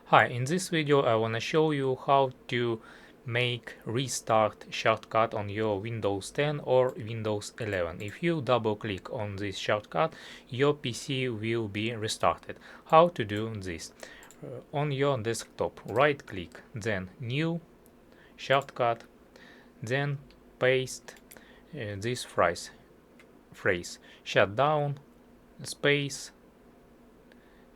Hi, in this video I want to show you how to make restart shortcut on your Windows 10 or Windows 11. If you double click on this shortcut, your PC will be restarted. How to do this? On your desktop, right click, then new shortcut, then paste this phrase shutdown space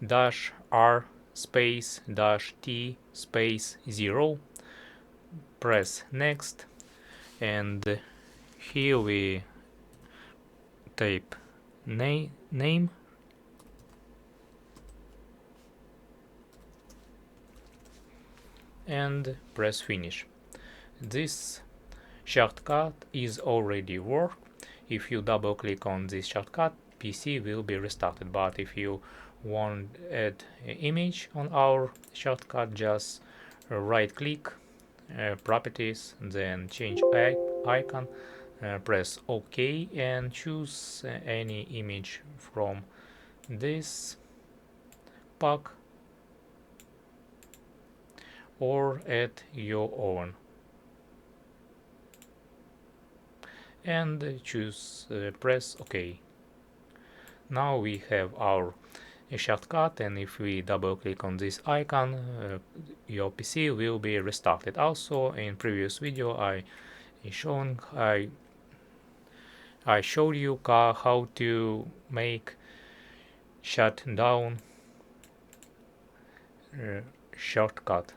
dash R space dash T space 0. Press next, and here we type name and press finish. This shortcut is already work. If you double click on this shortcut, PC will be restarted, but if you want add image on our shortcut, just right click, properties, then change icon, press OK and choose any image from this pack or add your own and choose press OK. Now we have our shortcut, and if we double click on this icon, your PC will be restarted. Also in previous video I showed you how to make shut down shortcut.